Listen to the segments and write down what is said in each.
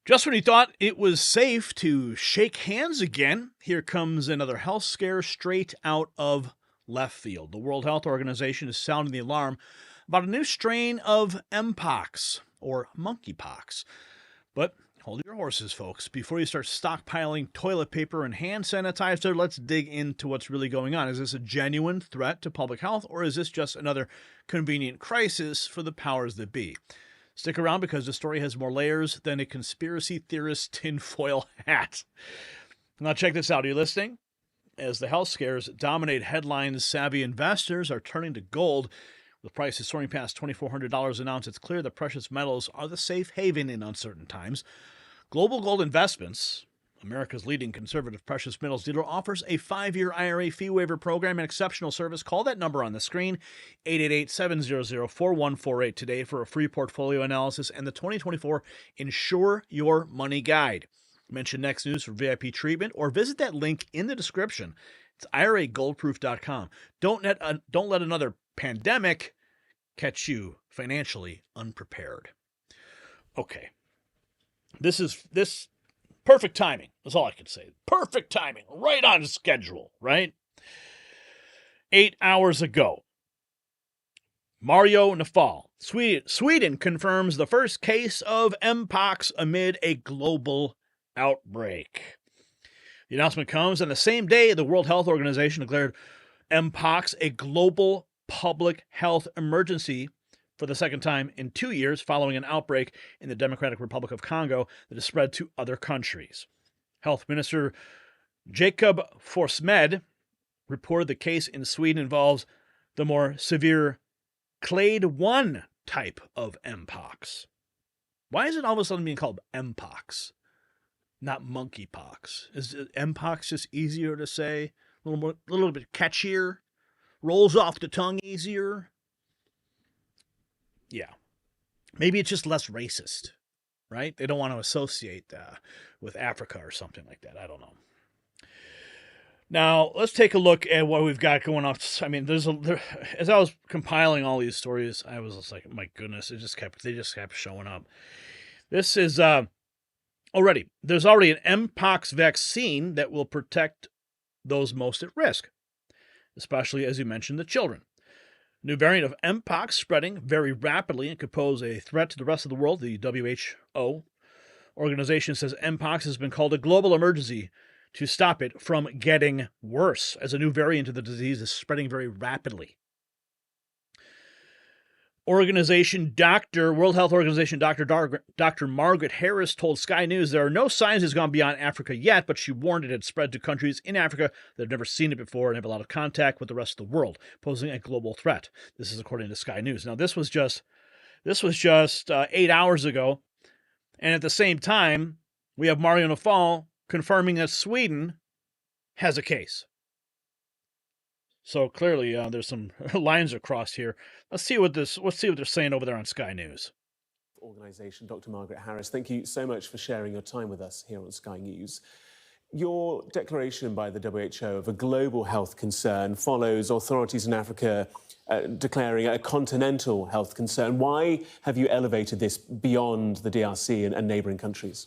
Just when you thought it was safe to shake hands again, here comes another health scare straight out of left field. The World Health Organization is sounding the alarm about a new strain of Mpox, or monkeypox. But hold your horses, folks. Before you start stockpiling toilet paper and hand sanitizer, let's dig into what's really going on. Is this a genuine threat to public health, or is this just another convenient crisis for the powers that be? Stick around because the story has more layers than a conspiracy theorist tinfoil hat. Now, check this out. Are you listening? As the health scares dominate headlines, savvy investors are turning to gold. With prices soaring past $2,400 an ounce, it's clear that precious metals are the safe haven in uncertain times. Global Gold Investments, America's leading conservative precious metals dealer, offers a 5-year IRA fee waiver program and exceptional service. Call that number on the screen, 888-700-4148 today for a free portfolio analysis and the 2024 Insure Your Money Guide. Mention Next News for VIP treatment or visit that link in the description. It's IRAGoldproof.com. Don't let another pandemic catch you financially unprepared. Okay. This perfect timing. That's all I can say. Perfect timing. Right on schedule, right? 8 hours ago, Mario Nafal, Sweden confirms the first case of Mpox amid a global outbreak. The announcement comes on the same day the World Health Organization declared Mpox a global public health emergency for the second time in 2 years following an outbreak in the Democratic Republic of Congo that has spread to other countries. Health Minister Jacob Forssmed reported the case in Sweden involves the more severe clade 1 type of Mpox. Why is it all of a sudden being called Mpox, not monkeypox? Is Mpox just easier to say? A little bit catchier? Rolls off the tongue easier? Yeah. Maybe it's just less racist, right? They don't want to associate with Africa or something like that. I don't know. Now, let's take a look at what we've got going on. I mean, as I was compiling all these stories, I was just like, my goodness, they just kept showing up. This is there's already an Mpox vaccine that will protect those most at risk, especially, as you mentioned, the children. New variant of Mpox spreading very rapidly and could pose a threat to the rest of the world. The WHO organization says Mpox has been called a global emergency to stop it from getting worse, as a new variant of the disease is spreading very rapidly. World Health Organization Dr. Margaret Harris told Sky News there are no signs it's gone beyond Africa yet, but she warned it had spread to countries in Africa that have never seen it before and have a lot of contact with the rest of the world, posing a global threat. This is according to Sky News. Now, this was just 8 hours ago, and at the same time, we have Mario Nafal confirming that Sweden has a case. So clearly, there's some lines are crossed here. Let's see what they're saying over there on Sky News. Organization, Dr. Margaret Harris, thank you so much for sharing your time with us here on Sky News. Your declaration by the WHO of a global health concern follows authorities in Africa declaring a continental health concern. Why have you elevated this beyond the DRC and neighboring countries?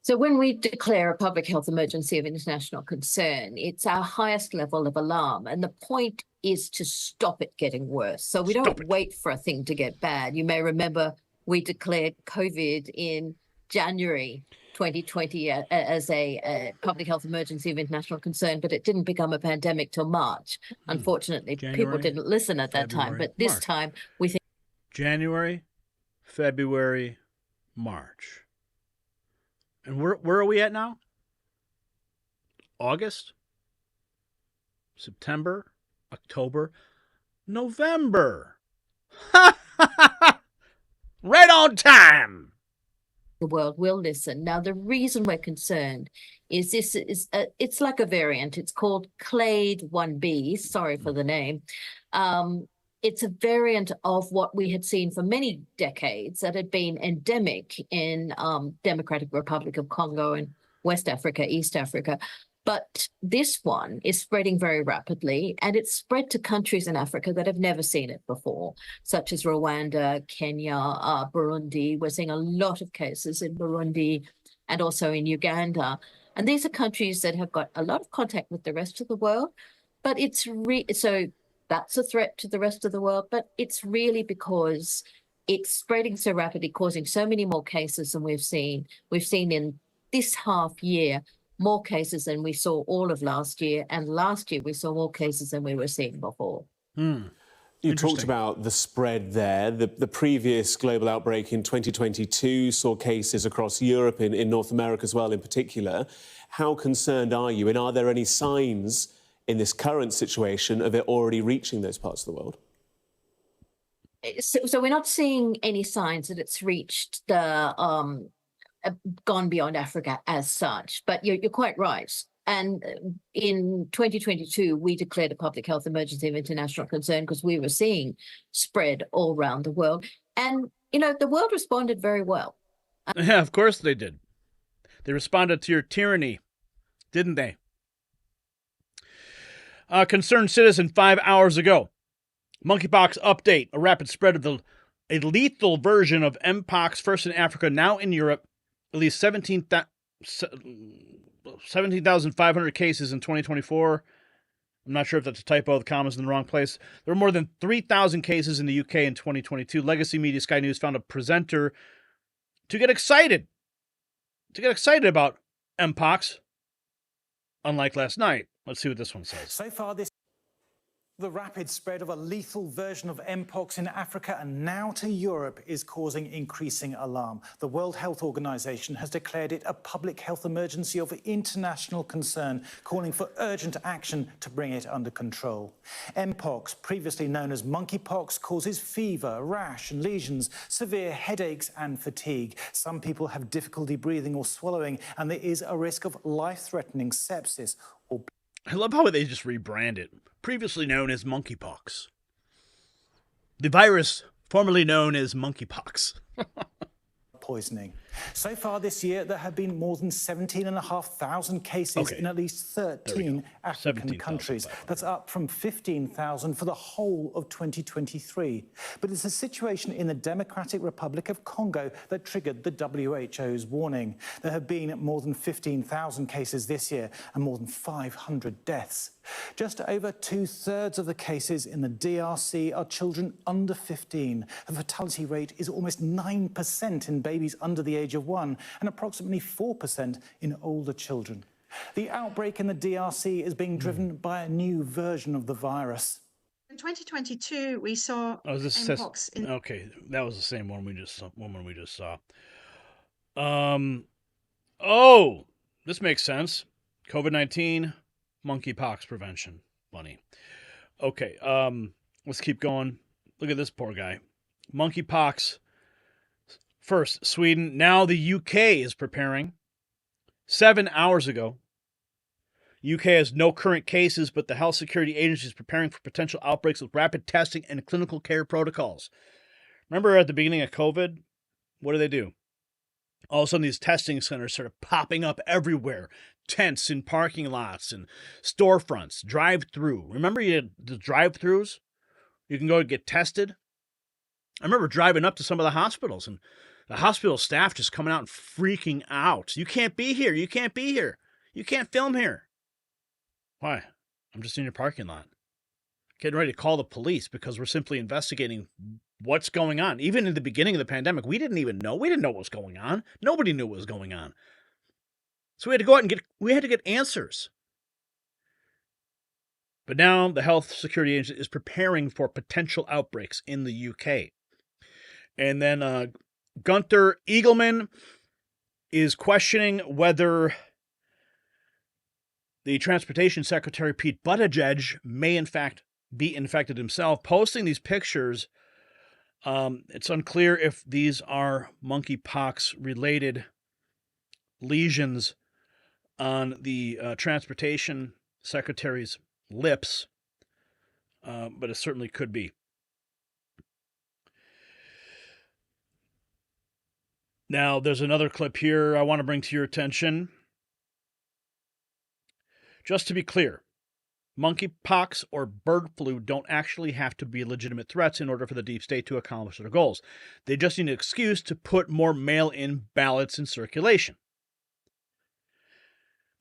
So when we declare a public health emergency of international concern, it's our highest level of alarm. And the point is to stop it getting worse. So we don't wait for a thing to get bad. You may remember we declared COVID in January 2020 as a public health emergency of international concern, but it didn't become a pandemic till March. Unfortunately, people didn't listen at that time. But this time we think January, February, March. And where are we at now? August, September, October, November. Right on time. The world will listen. Now, the reason we're concerned is it's like a variant. It's called clade 1b. Sorry for the name. It's a variant of what we had seen for many decades that had been endemic in Democratic Republic of Congo and West Africa, East Africa. But this one is spreading very rapidly, and it's spread to countries in Africa that have never seen it before, such as Rwanda, Kenya, Burundi. We're seeing a lot of cases in Burundi and also in Uganda. And these are countries that have got a lot of contact with the rest of the world, but so that's a threat to the rest of the world, but it's really because it's spreading so rapidly, causing so many more cases than we've seen. We've seen in this half year more cases than we saw all of last year, and last year we saw more cases than we were seeing before. You talked about the spread there. The previous global outbreak in 2022 saw cases across Europe, in North America as well in particular. How concerned are you, and are there any signs in this current situation of it already reaching those parts of the world? So we're not seeing any signs that it's reached the gone beyond Africa as such, but you're quite right. And in 2022, we declared a public health emergency of international concern because we were seeing spread all around the world. And, the world responded very well. Yeah, of course they did. They responded to your tyranny, didn't they? Concerned citizen 5 hours ago. Monkeypox update. A rapid spread of a lethal version of Mpox, first in Africa, now in Europe. At least 17,500 cases in 2024. I'm not sure if that's a typo. The comma's in the wrong place. There were more than 3,000 cases in the UK in 2022. Legacy media Sky News found a presenter to get excited about Mpox, unlike last night. Let's see what this one says. So far, the rapid spread of a lethal version of Mpox in Africa and now to Europe is causing increasing alarm. The World Health Organization has declared it a public health emergency of international concern, calling for urgent action to bring it under control. Mpox, previously known as monkeypox, causes fever, rash and lesions, severe headaches and fatigue. Some people have difficulty breathing or swallowing, and there is a risk of life-threatening sepsis or... I love how they just rebrand it. Previously known as monkeypox. The virus formerly known as monkeypox. poisoning. So far this year, there have been more than 17,500 cases in at least 13 African countries. That's up from 15,000 for the whole of 2023. But it's a situation in the Democratic Republic of Congo that triggered the WHO's warning. There have been more than 15,000 cases this year and more than 500 deaths. Just over 2/3 of the cases in the DRC are children under 15. The fatality rate is almost 9% in babies under the age of 1 and approximately 4% in older children. The outbreak in the DRC is being driven by a new version of the virus. In 2022, we saw Mpox in... Okay, that was the same one we just saw. This makes sense. COVID-19, monkeypox prevention. Funny. Okay, let's keep going. Look at this poor guy. Monkeypox. First, Sweden. Now the UK is preparing. 7 hours ago. UK has no current cases, but the Health Security Agency is preparing for potential outbreaks with rapid testing and clinical care protocols. Remember at the beginning of COVID? What do? All of a sudden, these testing centers started popping up everywhere. Tents in parking lots and storefronts, drive-through. Remember you had the drive-throughs? You can go and get tested. I remember driving up to some of the hospitals and the hospital staff just coming out and freaking out. You can't be here. You can't be here. You can't film here. Why? I'm just in your parking lot. Getting ready to call the police because we're simply investigating what's going on. Even in the beginning of the pandemic, we didn't even know. We didn't know what was going on. Nobody knew what was going on. So we had to go out and get answers. But now the Health Security Agency is preparing for potential outbreaks in the UK. And then Gunther Eagleman is questioning whether the Transportation Secretary Pete Buttigieg may in fact be infected himself, posting these pictures. It's unclear if these are monkeypox-related lesions on the Transportation Secretary's lips, but it certainly could be. Now, there's another clip here I want to bring to your attention. Just to be clear, monkeypox or bird flu don't actually have to be legitimate threats in order for the deep state to accomplish their goals. They just need an excuse to put more mail-in ballots in circulation.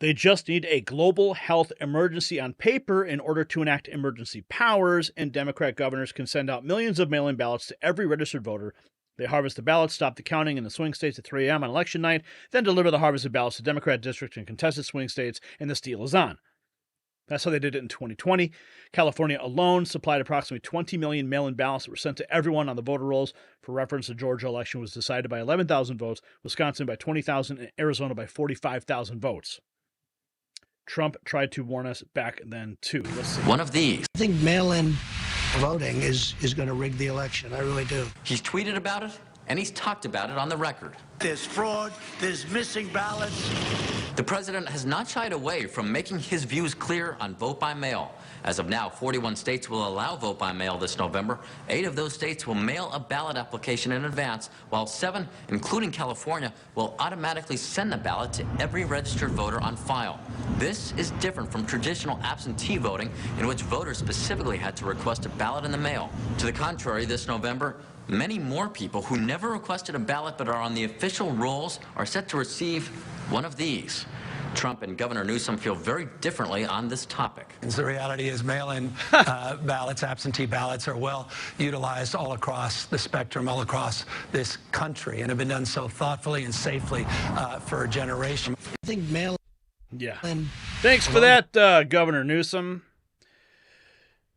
They just need a global health emergency on paper in order to enact emergency powers, and Democrat governors can send out millions of mail-in ballots to every registered voter. They harvest the ballots, stop the counting in the swing states at 3 a.m. on election night, then deliver the harvested ballots to Democrat districts and contested swing states, and the steal is on. That's how they did it in 2020. California alone supplied approximately 20 million mail-in ballots that were sent to everyone on the voter rolls. For reference, the Georgia election was decided by 11,000 votes, Wisconsin by 20,000, and Arizona by 45,000 votes. Trump tried to warn us back then, too. Let's see. One of these. I think mail-in voting is going to rig the election. I really do. He's tweeted about it, and he's talked about it on the record. There's fraud. There's missing ballots. The president has not shied away from making his views clear on vote by mail. As of now, 41 states will allow vote by mail this November. 8 of those states will mail a ballot application in advance, while 7, including California, will automatically send the ballot to every registered voter on file. This is different from traditional absentee voting, in which voters specifically had to request a ballot in the mail. To the contrary, this November, many more people who never requested a ballot but are on the official rolls are set to receive one of these. Trump and Governor Newsom feel very differently on this topic. The reality is mail-in ballots, absentee ballots, are well utilized all across the spectrum, all across this country, and have been done so thoughtfully and safely for a generation. I think mail-in. Yeah. Thanks for that, Governor Newsom.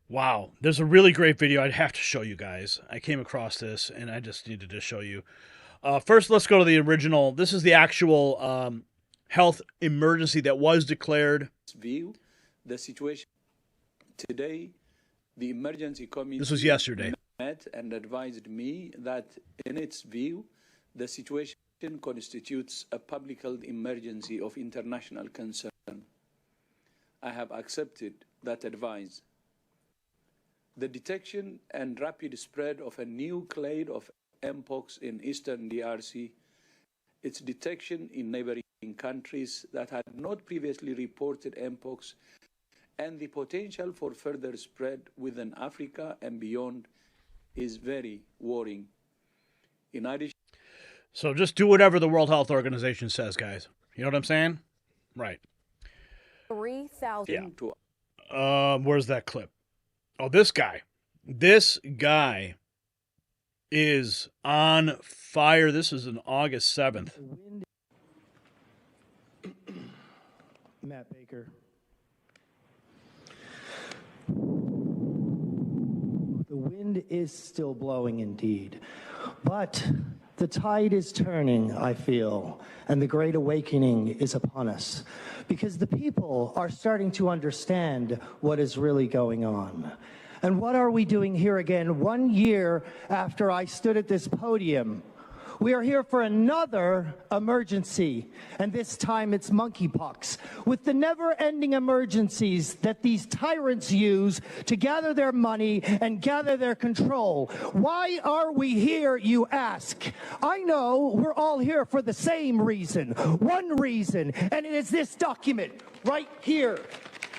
Wow. There's a really great video I'd have to show you guys. I came across this, and I just needed to show you. First, let's go to the original. This is the actual health emergency that was declared. View the situation today. The emergency committee. This was yesterday. Met and advised me that, in its view, the situation constitutes a public health emergency of international concern. I have accepted that advice. The detection and rapid spread of a new clade of Mpox in eastern DRC, its detection in neighboring countries that had not previously reported Mpox, and the potential for further spread within Africa and beyond is very worrying. In addition, so just do whatever the World Health Organization says, guys. You know what I'm saying? Right. 3,000. Yeah. Where's that clip? Oh, this guy. This guy is on fire. This is on August 7th. Matt Baker. The wind is still blowing indeed, but the tide is turning, I feel, and the Great Awakening is upon us, because the people are starting to understand what is really going on. And what are we doing here again 1 year after I stood at this podium? We are here for another emergency, and this time it's monkeypox. With the never-ending emergencies that these tyrants use to gather their money and gather their control. Why are we here, you ask? I know we're all here for the same reason, one reason, and it is this document right here.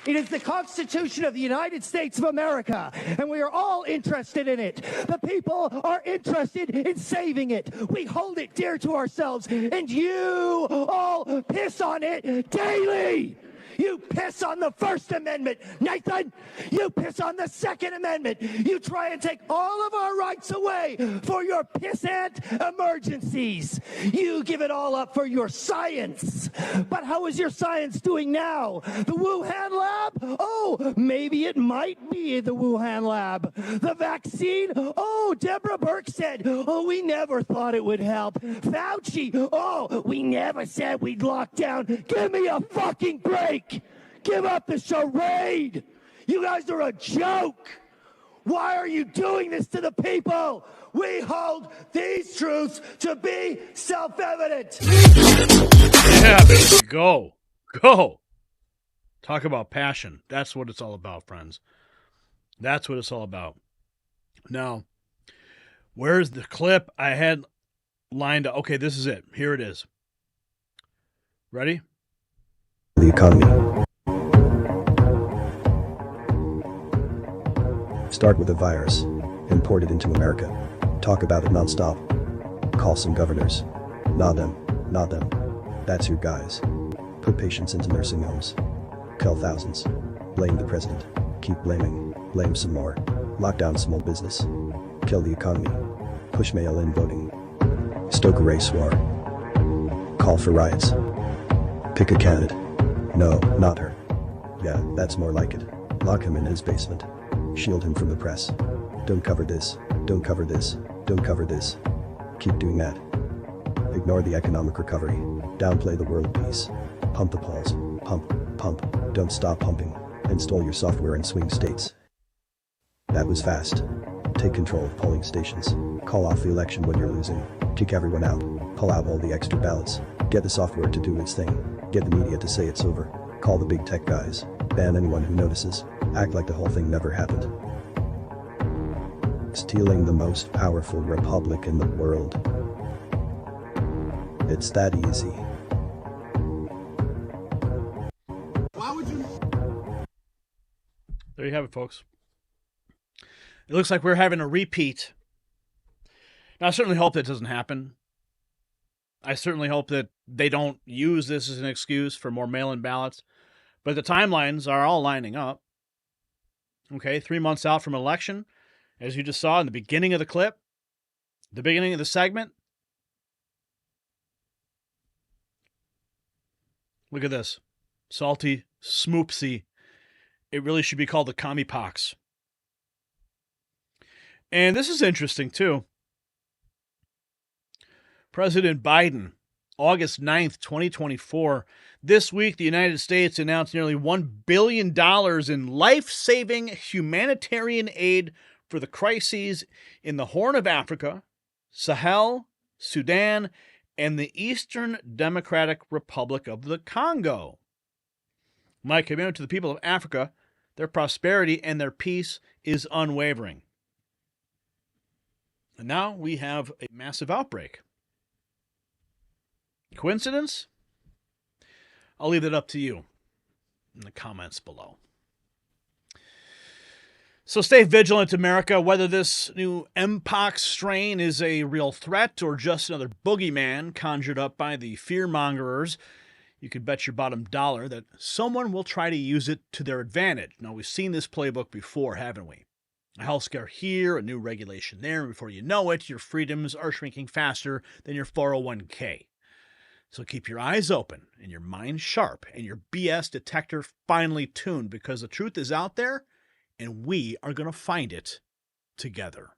It is the Constitution of the United States of America, and we are all interested in it. The people are interested in saving it. We hold it dear to ourselves, and you all piss on it daily. You piss on the First Amendment, Nathan. You piss on the Second Amendment. You try and take all of our rights away for your pissant emergencies. You give it all up for your science. But how is your science doing now? The Wuhan lab? Oh, maybe it might be the Wuhan lab. The vaccine? Oh, Deborah Burke said, oh, we never thought it would help. Fauci? Oh, we never said we'd lock down. Give me a fucking break. Give up the charade. You guys are a joke. Why are you doing this to the people? We hold these truths to be self-evident. Yeah, baby, go. Go. Talk about passion. That's what it's all about, friends. That's what it's all about. Now, where's the clip I had lined up? Okay, this is it. Here it is. Ready? The economy. Start with a virus. Import it into America. Talk about it nonstop. Call some governors. Not them. Not them. That's your guys. Put patients into nursing homes. Kill thousands. Blame the president. Keep blaming. Blame some more. Lock down small business. Kill the economy. Push mail-in voting. Stoke a race war. Call for riots. Pick a candidate. No, not her. Yeah, that's more like it. Lock him in his basement. Shield him from the press. Don't cover this. Don't cover this. Don't cover this. Keep doing that. Ignore the economic recovery. Downplay the world peace. Pump the polls. Pump, pump. Don't stop pumping. Install your software in swing states. That was fast. Take control of polling stations. Call off the election when you're losing. Kick everyone out. Pull out all the extra ballots. Get the software to do its thing. Get the media to say it's over. Call the big tech guys. Ban anyone who notices. Act like the whole thing never happened. Stealing the most powerful republic in the world. It's that easy. Why would you? There you have it, folks. It looks like we're having a repeat. Now, I certainly hope that doesn't happen. I certainly hope that they don't use this as an excuse for more mail-in ballots. But the timelines are all lining up. Okay, 3 months out from election, as you just saw in the beginning of the clip, the beginning of the segment. Look at this. Salty, smoopsy. It really should be called the Mpox. And this is interesting, too. President Biden, August 9th, 2024. This week, the United States announced nearly $1 billion in life-saving humanitarian aid for the crises in the Horn of Africa, Sahel, Sudan, and the Eastern Democratic Republic of the Congo. My commitment to the people of Africa, their prosperity, and their peace is unwavering. And now we have a massive outbreak. Coincidence? I'll leave it up to you in the comments below. So stay vigilant, America, whether this new Mpox strain is a real threat or just another boogeyman conjured up by the fear-mongerers. You can bet your bottom dollar that someone will try to use it to their advantage. Now, we've seen this playbook before, haven't we? A health scare here, a new regulation there, and before you know it, your freedoms are shrinking faster than your 401k. So keep your eyes open and your mind sharp and your BS detector finely tuned, because the truth is out there and we are going to find it together.